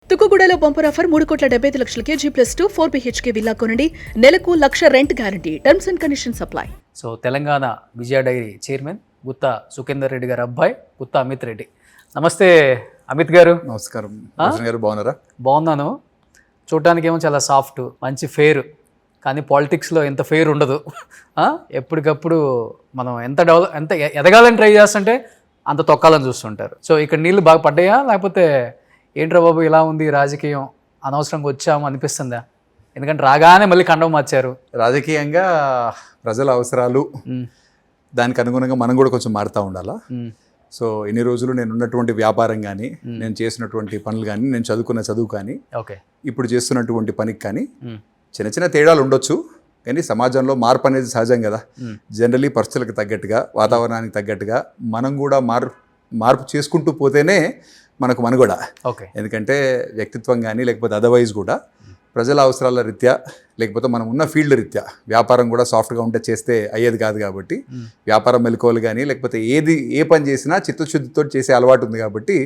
తుక్కుగూడలో bumper offer 3,75,00,000 G+2 4 BHK villa కొనండి. నెలకు 1,00,000 rent guarantee. Terms and conditions apply. So Telangana Vijaya dairy chairman Gutta Sukhender Reddy గారు అబ్బాయి గుత్తా అమిత్ రెడ్డి. నమస్తే అమిత్ గారు. నమస్కారం గారు, బాగున్నారా? బాగున్నాను. చూడటానికి ఏమో చాలా సాఫ్ట్, మంచి ఫేర్, కానీ పాలిటిక్స్లో ఎంత ఫేర్ ఉండదు. ఎప్పటికప్పుడు మనం ఎంత ఎదగాలని ట్రై చేస్తుంటే అంత తొక్కాలని చూస్తుంటారు. సో ఇక్కడ నీళ్ళు బాగా పడ్డాయా, లేకపోతే ఏంట్రా బాబు ఇలా ఉంది రాజకీయం, అనవసరంగా వచ్చాము అనిపిస్తుందా? ఎందుకంటే రాగానే మళ్ళీ కండం మార్చారు. రాజకీయంగా ప్రజల అవసరాలు దానికి అనుగుణంగా మనం కూడా కొంచెం మారుతూ ఉండాలా. సో ఇన్ని రోజులు నేను ఉన్నటువంటి వ్యాపారం కానీ, నేను చేసినటువంటి పనులు కానీ, నేను చదువుకున్న చదువు కానీ, ఇప్పుడు చేస్తున్నటువంటి పనికి కానీ చిన్న చిన్న తేడాలు ఉండొచ్చు. కానీ సమాజంలో మార్పు అనేది సహజం కదా. జనరలీ పరిస్థితులకు తగ్గట్టుగా, వాతావరణానికి తగ్గట్టుగా మనం కూడా మార్పు చేసుకుంటూ పోతేనే మనకు మనుగడ. ఎందుకంటే వ్యక్తిత్వం కానీ లేకపోతే అదర్వైజ్ కూడా ప్రజల అవసరాల రీత్యా, లేకపోతే మనం ఉన్న ఫీల్డ్ రీత్యా వ్యాపారం కూడా సాఫ్ట్గా ఉంటే చేస్తే అయ్యేది కాదు. కాబట్టి వ్యాపారం మెలకువలు కానీ లేకపోతే ఏ పని చేసినా చిత్తశుద్ధితో చేసే అలవాటు ఉంది. కాబట్టి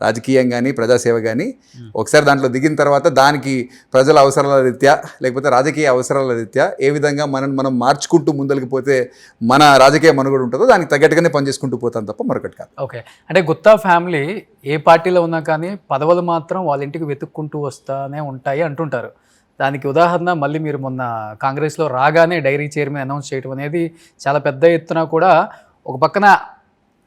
రాజకీయం కానీ ప్రజాసేవ కానీ ఒకసారి దాంట్లో దిగిన తర్వాత దానికి ప్రజల అవసరాల రీత్యా లేకపోతే రాజకీయ అవసరాల రీత్యా ఏ విధంగా మనం మార్చుకుంటూ ముందరికి పోతే మన రాజకీయ మనుగడ ఉంటుందో దానికి తగ్గట్టుగానే పనిచేసుకుంటూ పోతాం తప్ప మరొకటి కాదు. ఓకే, అంటే గుత్తా ఫ్యామిలీ ఏ పార్టీలో ఉన్నా కానీ పదవులు మాత్రం వాళ్ళ ఇంటికి వెతుక్కుంటూ వస్తానే ఉంటాయి అంటుంటారు. దానికి ఉదాహరణ మళ్ళీ మీరు మొన్న కాంగ్రెస్లో రాగానే డైరీ చైర్మన్ అనౌన్స్ చేయడం అనేది చాలా పెద్ద ఎత్తున కూడా ఒక పక్కన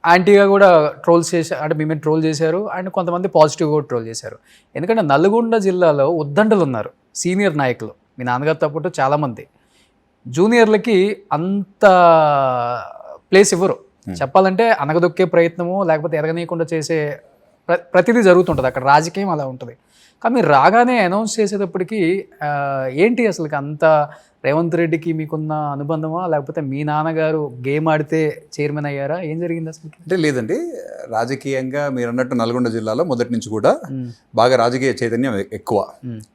యాంటీగా కూడా ట్రోల్స్ చేశారు, అంటే మేమే ట్రోల్ చేశారు, అండ్ కొంతమంది పాజిటివ్గా కూడా ట్రోల్ చేశారు. ఎందుకంటే నల్గొండ జిల్లాలో ఉద్దండలు ఉన్నారు, సీనియర్ నాయకులు, మీ నాన్నగారితో పాటు చాలామంది. జూనియర్లకి అంత ప్లేస్ ఇవ్వరు. చెప్పాలంటే అనగదొక్కే ప్రయత్నము లేకపోతే ఎరగనీయకుండా చేసే ప్రతిదీ జరుగుతుంటుంది అక్కడ. రాజకీయం అలా ఉంటుంది. కానీ మీరు రాగానే అనౌన్స్ చేసేటప్పటికి ఏంటి అసలు అంత రేవంత్ రెడ్డికి మీకున్న అనుబంధమా, లేకపోతే మీ నాన్నగారు గేమ్ ఆడితే చైర్మన్ అయ్యారా, ఏం జరిగింది అసలు? అంటే లేదండి, రాజకీయంగా మీరు అన్నట్టు నల్గొండ జిల్లాలో మొదటి నుంచి కూడా బాగా రాజకీయ చైతన్యం ఎక్కువ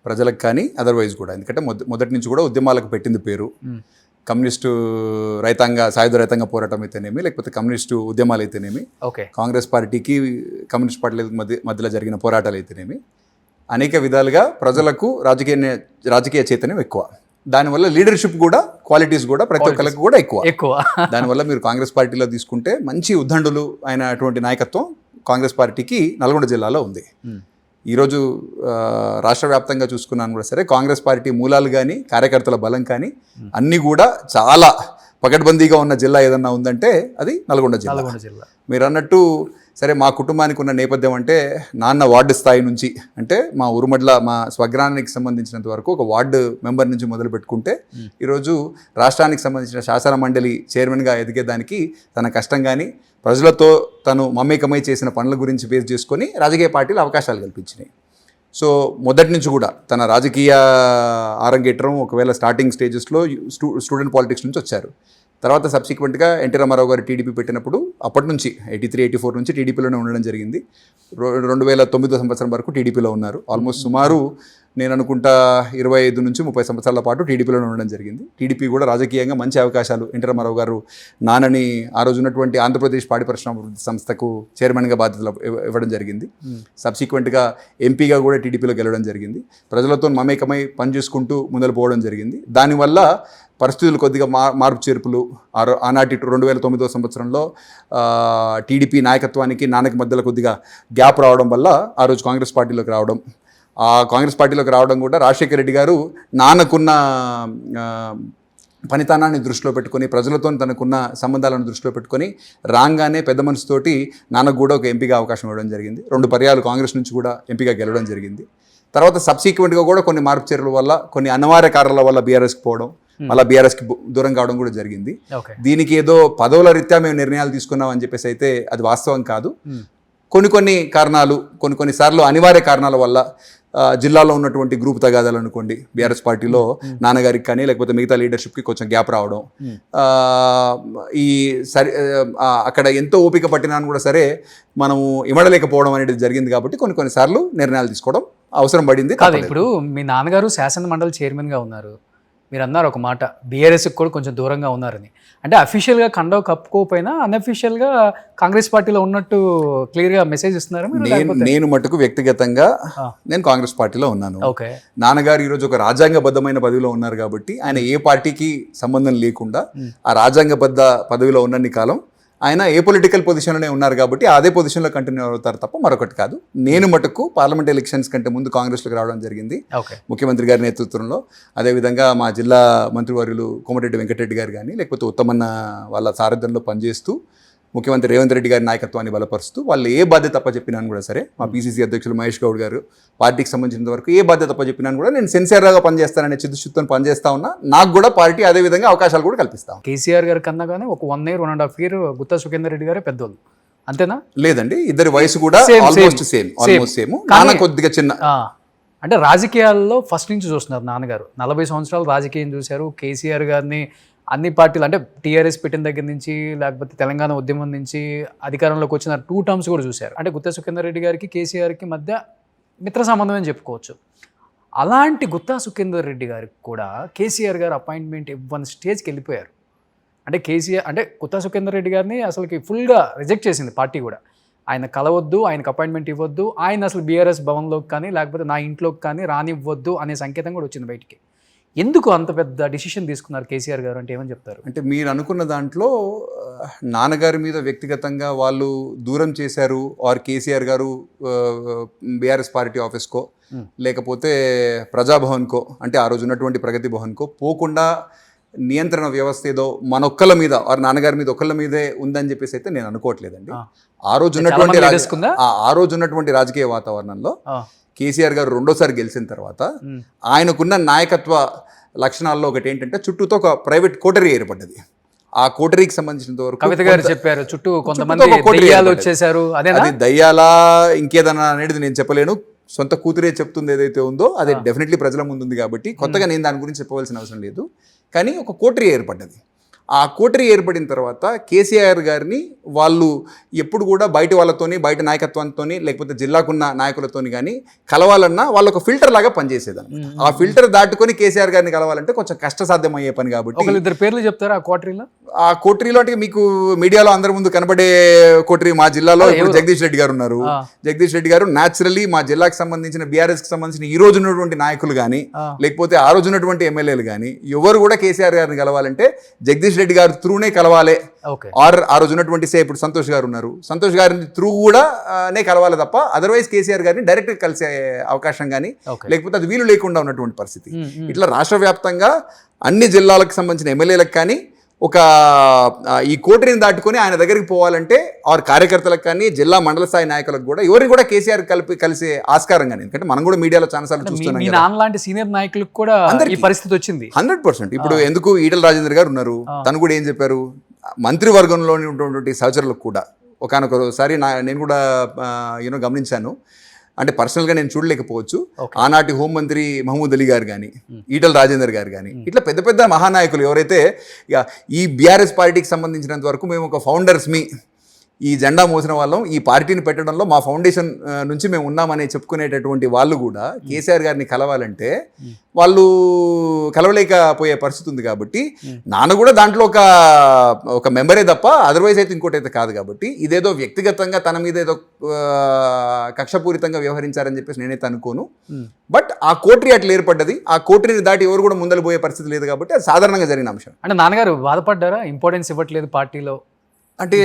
ప్రజలకు కానీ అదర్వైజ్ కూడా. ఎందుకంటే మొదటి నుంచి కూడా ఉద్యమాలకు పెట్టింది పేరు. కమ్యూనిస్టు సాయుధ రైతాంగ పోరాటం అయితేనేమి, లేకపోతే కమ్యూనిస్టు ఉద్యమాలు అయితేనేమి, కాంగ్రెస్ పార్టీకి కమ్యూనిస్ట్ పార్టీల మధ్యలో జరిగిన పోరాటాలు అయితేనేమి, అనేక విధాలుగా ప్రజలకు రాజకీయ చైతన్యం ఎక్కువ. దానివల్ల లీడర్షిప్ కూడా, క్వాలిటీస్ కూడా ప్రతి ఒక్కరికి కూడా ఎక్కువ. దానివల్ల మీరు కాంగ్రెస్ పార్టీలో తీసుకుంటే మంచి ఉద్దండులు అయినటువంటి నాయకత్వం కాంగ్రెస్ పార్టీకి నల్గొండ జిల్లాలో ఉంది. ఈరోజు రాష్ట్ర వ్యాప్తంగా చూసుకున్నాను కూడా సరే, కాంగ్రెస్ పార్టీ మూలాలు కానీ కార్యకర్తల బలం కానీ అన్నీ కూడా చాలా పకడ్బందీగా ఉన్న జిల్లా ఏదన్నా ఉందంటే అది నల్గొండ జిల్లా. మీరు అన్నట్టు సరే, మా కుటుంబానికి ఉన్న నేపథ్యం అంటే నాన్న వార్డు స్థాయి నుంచి, అంటే మా ఉరుమడ్ల మా స్వగ్రామానికి సంబంధించినంత వరకు ఒక వార్డు మెంబర్ నుంచి మొదలు పెట్టుకుంటే ఈరోజు రాష్ట్రానికి సంబంధించిన శాసన మండలి చైర్మన్గా ఎదిగేదానికి తన కష్టం కానీ ప్రజలతో తను మమేకమై చేసిన పనుల గురించి బేస్ చేసుకొని రాజకీయ పార్టీలు అవకాశాలు కల్పించినాయి. సో మొదటి నుంచి కూడా తన రాజకీయ ఆరంగేట్రం ఒకవేళ స్టార్టింగ్ స్టేజెస్లో స్టూడెంట్ పాలిటిక్స్ నుంచి వచ్చారు. తర్వాత సబ్సిక్వెంట్గా ఎన్టీ రామారావు గారు టీడీపీ పెట్టినప్పుడు అప్పటి నుంచి 83-84 నుంచి టీడీపీలోనే ఉండడం జరిగింది. 2009 సంవత్సరం వరకు టీడీపీలో ఉన్నారు. ఆల్మోస్ట్ సుమారు నేను అనుకుంటా 25 నుంచి 30 సంవత్సరాల పాటు టీడీపీలోనే ఉండడం జరిగింది. టీడీపీ కూడా రాజకీయంగా మంచి అవకాశాలు, ఎన్టీ రామారావు గారు నాన్నని ఆ రోజు ఉన్నటువంటి ఆంధ్రప్రదేశ్ పాడి పరిశ్రమాభివృద్ధి సంస్థకు చైర్మన్గా బాధ్యతలు ఇవ్వడం జరిగింది. సబ్సిక్వెంట్గా ఎంపీగా కూడా టీడీపీలో గెలవడం జరిగింది. ప్రజలతో మమేకమై పనిచేసుకుంటూ ముందలు పోవడం జరిగింది. దానివల్ల పరిస్థితులు కొద్దిగా మార్పు చేర్పులు ఆనాటి 2009 సంవత్సరంలో టీడీపీ నాయకత్వానికి నాన్నకి మధ్యలో కొద్దిగా గ్యాప్ రావడం వల్ల ఆ రోజు కాంగ్రెస్ పార్టీలోకి రావడం. ఆ కాంగ్రెస్ పార్టీలోకి రావడం కూడా రాజశేఖర రెడ్డి గారు నాన్నకున్న పనితనాన్ని దృష్టిలో పెట్టుకొని, ప్రజలతో తనకున్న సంబంధాలను దృష్టిలో పెట్టుకొని రాగానే పెద్ద మనసుతోటి నాన్నకు కూడా ఒక ఎంపీగా అవకాశం ఇవ్వడం జరిగింది. 2 పర్యాలు కాంగ్రెస్ నుంచి కూడా ఎంపీగా గెలవడం జరిగింది. తర్వాత సబ్సిక్వెంట్గా కూడా కొన్ని మార్పు చర్యల వల్ల, కొన్ని అనివార్య కారణాల వల్ల బీఆర్ఎస్కి పోవడం, మళ్ళీ బీఆర్ఎస్కి దూరం కావడం కూడా జరిగింది. దీనికి ఏదో పదవుల రీత్యా మేము నిర్ణయాలు తీసుకున్నాం అని చెప్పేసి అయితే అది వాస్తవం కాదు. కొన్ని కారణాలు, కొన్ని సార్లు అనివార్య కారణాల వల్ల జిల్లాలో ఉన్నటువంటి గ్రూప్ తగాదాలు అనుకోండి, బీఆర్ఎస్ పార్టీలో నాన్నగారికి కానీ లేకపోతే మిగతా లీడర్షిప్కి కొంచెం గ్యాప్ రావడం, అక్కడ ఎంతో ఓపిక పట్టినాను కూడా సరే మనము ఇమడలేకపోవడం అనేది జరిగింది. కాబట్టి కొన్ని సార్లు నిర్ణయాలు తీసుకోవడం అవసరం పడింది. ఇప్పుడు మీ నాన్నగారు శాసన మండలి చైర్మన్గా ఉన్నారు, మీరు అన్నారు ఒక మాట, బీఆర్ఎస్కి కూడా కొంచెం దూరంగా ఉన్నారని. అంటే అఫీషియల్గా కండవ కప్పుకోకపోయినా అన్అఫీషియల్గా కాంగ్రెస్ పార్టీలో ఉన్నట్టు క్లియర్గా మెసేజ్ ఇస్తున్నారు మీరు? నేను మటుకు వ్యక్తిగతంగా నేను కాంగ్రెస్ పార్టీలో ఉన్నాను. ఓకే. నాన్నగారు ఈరోజు ఒక రాజ్యాంగబద్ధమైన పదవిలో ఉన్నారు కాబట్టి ఆయన ఏ పార్టీకి సంబంధం లేకుండా ఆ రాజ్యాంగబద్ధ పదవిలో ఉన్నన్ని కాలం ఆయన ఏ పొలిటికల్ పొజిషన్లోనే ఉన్నారు కాబట్టి అదే పొజిషన్లో కంటిన్యూ అవుతారు తప్ప మరొకటి కాదు. నేను మటుకు పార్లమెంట్ ఎలక్షన్స్ కంటే ముందు కాంగ్రెస్లోకి రావడం జరిగింది, ముఖ్యమంత్రి గారి నేతృత్వంలో. అదేవిధంగా మా జిల్లా మంత్రివర్యులు కోమటిరెడ్డి వెంకటరెడ్డి గారు కానీ లేకపోతే ఉత్తమన్న వాళ్ళ సారథ్యంలో పనిచేస్తూ ముఖ్యమంత్రి రేవంత్ రెడ్డి గారి నాయకత్వాన్ని బలపరుస్తూ వాళ్ళు ఏ బాధ్యత చెప్పినాను కూడా సరే, మా పీసీసీ అధ్యక్షులు మహేష్ గౌడ్ గారు పార్టీకి సంబంధించిన వరకు ఏ బాధ్యత చెప్పినాను కూడా నేను సిన్సియర్గా పనిచేస్తాననే చిత్తశుద్ధితో పనిచేస్తా ఉన్నా. నాకు కూడా పార్టీ అదే విధంగా అవకాశాలు కూడా కల్పిస్తాం. కేసీఆర్ గారి కన్నా కానీ ఒక 1 year 1.5 year గుత్తా సుఖేందర్ రెడ్డి గారే పెద్దోళ్ళు, అంతేనా? లేదండి, ఇద్దరి వయసు కూడా ఆల్మోస్ట్ సేమ్. నాన్న కొద్దిగా చిన్న. అంటే రాజకీయాల్లో ఫస్ట్ నుంచి చూస్తున్నారు నాన్నగారు, 40 సంవత్సరాలు రాజకీయం చూశారు. కేసీఆర్ గారిని అన్ని పార్టీలు అంటే టీఆర్ఎస్ పెట్టిన దగ్గర నుంచి లేకపోతే తెలంగాణ ఉద్యమం నుంచి అధికారంలోకి వచ్చిన 2 terms కూడా చూశారు. అంటే గుత్తా సుఖేందర్ రెడ్డి గారికి కేసీఆర్కి మధ్య మిత్ర సంబంధం అని చెప్పుకోవచ్చు. అలాంటి గుత్తా సుఖేందర్ రెడ్డి గారికి కూడా కేసీఆర్ గారు అపాయింట్మెంట్ ఇవ్వని స్టేజ్కి వెళ్ళిపోయారు. అంటే కేసీఆర్ అంటే గుత్తా సుఖేందర్ రెడ్డి గారిని అసలుకి ఫుల్గా రిజెక్ట్ చేసింది పార్టీ కూడా. ఆయన కలవద్దు, ఆయనకు అపాయింట్మెంట్ ఇవ్వద్దు, ఆయన అసలు బీఆర్ఎస్ భవన్లోకి కానీ లేకపోతే నా ఇంట్లోకి కానీ రానివ్వద్దు అనే సంకేతం కూడా వచ్చింది బయటికి. ఎందుకు అంత పెద్ద డిసిషన్ తీసుకున్నారు కేసీఆర్ గారు అంటే ఏమని చెప్తారు? అంటే మీరు అనుకున్న దాంట్లో నాన్నగారి మీద వ్యక్తిగతంగా వాళ్ళు దూరం చేశారు, ఆర్ కేసీఆర్ గారు బీఆర్ఎస్ పార్టీ ఆఫీస్కో లేకపోతే ప్రజాభవన్కో అంటే ఆ రోజు ఉన్నటువంటి ప్రగతి భవన్కో పోకుండా నియంత్రణ వ్యవస్థ ఏదో మనొక్కళ్ళ మీద ఆర్ నాన్నగారి మీద ఒక్కళ్ళ మీదే ఉందని చెప్పేసి అయితే నేను అనుకోవట్లేదండి. ఆ రోజు ఉన్నటువంటి రాజకీయ వాతావరణంలో కేసీఆర్ గారు 2వ సారి గెలిచిన తర్వాత ఆయనకున్న నాయకత్వ లక్షణాల్లో ఒకటి ఏంటంటే చుట్టూతో ఒక ప్రైవేట్ కోటరీ ఏర్పడ్డది. ఆ కోటరీకి సంబంధించినంత వరకు కవిత గారు చెప్పారు చుట్టూ కొంతమంది దయ్యాలు వచ్చేసారు. అది దయ్యాలా ఇంకేదన్నా అనేది నేను చెప్పలేను. సొంత కూతురే చెప్తుంది ఏదైతే ఉందో అది డెఫినెట్లీ ప్రజల ముందు ఉంది కాబట్టి కొత్తగా నేను దాని గురించి చెప్పవలసిన అవసరం లేదు. కానీ ఒక కోటరీ ఏర్పడ్డది. ఆ కోటరీ ఏర్పడిన తర్వాత కేసీఆర్ గారిని వాళ్ళు ఎప్పుడు కూడా బయట వాళ్ళతోని బయట నాయకత్వంతోని లేకపోతే జిల్లాకున్న నాయకులతోని కానీ కలవాలన్నా వాళ్ళు ఒక ఫిల్టర్ లాగా పనిచేసేదాన్ని. ఆ ఫిల్టర్ దాటుకొని కేసీఆర్ గారిని కలవాలంటే కొంచెం కష్టసాధ్యం అయ్యే పని కాబట్టి. 2 పేర్లు చెప్తారా ఆ కోటరీలో? అంటే మీకు మీడియాలో అందరి ముందు కనబడే కోటరీ మా జిల్లాలో ఇప్పుడు జగదీష్ రెడ్డి గారు ఉన్నారు. జగదీష్ రెడ్డి గారు న్యాచురల్లీ మా జిల్లాకు సంబంధించిన బీఆర్ఎస్ కి సంబంధించిన ఈ రోజు ఉన్నటువంటి నాయకులు కానీ లేకపోతే ఆ రోజు ఉన్నటువంటి ఎమ్మెల్యేలు కానీ ఎవరు కూడా కేసీఆర్ గారిని కలవాలంటే జగదీష్ రెడ్డి గారు త్రూనే కలవాలి. ఆర్ ఆ రోజు ఉన్నటువంటి ఇప్పుడు సంతోష్ గారు ఉన్నారు, సంతోష్ గారిని త్రూ కూడా నే కలవాలి తప్ప అదర్వైజ్ కేసీఆర్ గారిని డైరెక్ట్ కలిసే అవకాశం కానీ లేకపోతే అది వీలు లేకుండా ఉన్నటువంటి పరిస్థితి. ఇట్లా రాష్ట్ర వ్యాప్తంగా అన్ని జిల్లాలకు సంబంధించిన ఎమ్మెల్యేలకు కానీ ఒక ఈ కోటరీని దాటుకొని ఆయన దగ్గరికి పోవాలంటే ఆర్ కార్యకర్తలకు కానీ జిల్లా మండల స్థాయి నాయకులకు కూడా ఎవరిని కూడా కేసీఆర్ కలిసే ఆస్కారం కానీ, ఎందుకంటే మనం కూడా మీడియాలో చాలాసార్లు చూస్తున్నాం లాంటి సీనియర్ నాయకులకు కూడా ఈ పరిస్థితి వచ్చింది 100%. ఇప్పుడు ఎందుకు ఈటల రాజేందర్ గారు ఉన్నారు, తను కూడా ఏం చెప్పారు, మంత్రివర్గంలోని ఉన్నటువంటి సహచరులకు కూడా ఒకనొకసారి నేను కూడా గమనించాను. అంటే పర్సనల్గా నేను చూడలేకపోవచ్చు. ఆనాటి హోంమంత్రి మహమూద్ అలీ గారు కానీ ఈటల రాజేందర్ గారు కానీ ఇట్లా పెద్ద పెద్ద మహానాయకులు ఎవరైతే ఈ బీఆర్ఎస్ పార్టీకి సంబంధించినంత వరకు మేము ఒక ఫౌండర్స్ ఈ జెండా మోసిన వాళ్ళం, ఈ పార్టీని పెట్టడంలో మా ఫౌండేషన్ నుంచి మేము ఉన్నామని చెప్పుకునేటటువంటి వాళ్ళు కూడా కేసీఆర్ గారిని కలవాలంటే వాళ్ళు కలవలేకపోయే పరిస్థితి ఉంది. కాబట్టి నాన్న కూడా దాంట్లో ఒక మెంబరే తప్ప అదర్వైజ్ అయితే ఇంకోటి అయితే కాదు. కాబట్టి ఇదేదో వ్యక్తిగతంగా తన మీద ఏదో కక్షపూరితంగా వ్యవహరించారని చెప్పేసి నేనైతే అనుకోను. బట్ ఆ కోటరీ అట్లా ఏర్పడ్డది. ఆ కోటరీని దాటి ఎవరు కూడా ముందలు పోయే పరిస్థితి లేదు కాబట్టి అది సాధారణంగా జరిగిన అంశం. అంటే నాన్నగారు బాధపడ్డారా, ఇంపార్టెన్స్ ఇవ్వట్లేదు పార్టీలో? అంటే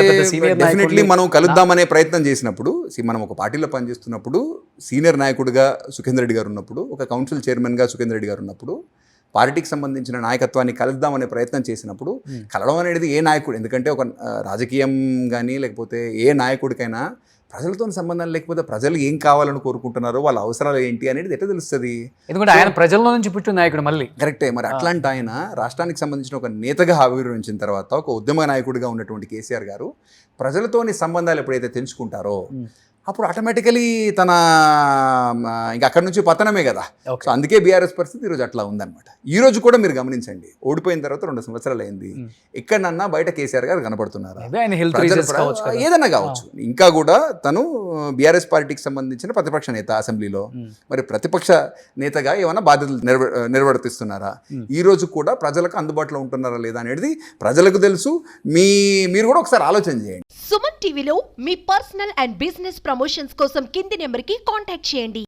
డెఫినెట్లీ మనం కలుద్దామనే ప్రయత్నం చేసినప్పుడు, మనం ఒక పార్టీలో పనిచేస్తున్నప్పుడు సీనియర్ నాయకుడిగా సుఖేందర్ రెడ్డి గారు ఉన్నప్పుడు, ఒక కౌన్సిల్ చైర్మన్గా సుఖేందర్ రెడ్డి గారు ఉన్నప్పుడు పార్టీకి సంబంధించిన నాయకత్వాన్ని కలుద్దామనే ప్రయత్నం చేసినప్పుడు కలవడం అనేది ఏ నాయకుడు, ఎందుకంటే ఒక రాజకీయం కానీ లేకపోతే ఏ నాయకుడికైనా ప్రజలతో సంబంధం లేకపోతే ప్రజలు ఏం కావాలని కోరుకుంటున్నారో వాళ్ళ అవసరాలు ఏంటి అనేది ఎట్లా తెలుస్తుంది? ఎందుకంటే ఆయన ప్రజల్లో నుంచి పుట్టిన నాయకుడు మళ్ళీ. కరెక్టే. మరి అట్లాంటి ఆయన రాష్ట్రానికి సంబంధించిన ఒక నేతగా ఆవిర్భవించిన తర్వాత ఒక ఉద్యమ నాయకుడిగా ఉన్నటువంటి కేసీఆర్ గారు ప్రజలతోని సంబంధాలు ఎప్పుడైతే తెంచుకుంటారో అప్పుడు ఆటోమేటికలీ తన ఇంకా అక్కడి నుంచి పతనమే కదా. Okay. సో అందుకే బీఆర్ఎస్ పరిస్థితి ఈరోజు అట్లా ఉందన్నమాట. ఈ రోజు కూడా మీరు గమనించండి, ఓడిపోయిన తర్వాత 2 సంవత్సరాలు అయింది, ఎక్కడన్నా బయట కేసీఆర్ గారు కనపడుతున్నారా? Maybe ఆయన హెల్త్ రీజన్స్ కావచ్చు కదా. ఏదన్నా కావచ్చు. ఇంకా కూడా తను బీఆర్ఎస్ పార్టీకి సంబంధించిన ప్రతిపక్ష నేత అసెంబ్లీలో, మరి ప్రతిపక్ష నేతగా ఏమైనా బాధ్యతలు నిర్వర్తిస్తున్నారా? ఈ రోజు కూడా ప్రజలకు అందుబాటులో ఉంటున్నారా లేదా అనేది ప్రజలకు తెలుసు. మీరు కూడా ఒకసారి ఆలోచన చేయండి. సుమన్ టీవీలో మీ పర్సనల్ అండ్ బిజినెస్ ప్రమోషన్స్ కోసం కింది నెంబర్కి కాంటాక్ట్ చేయండి.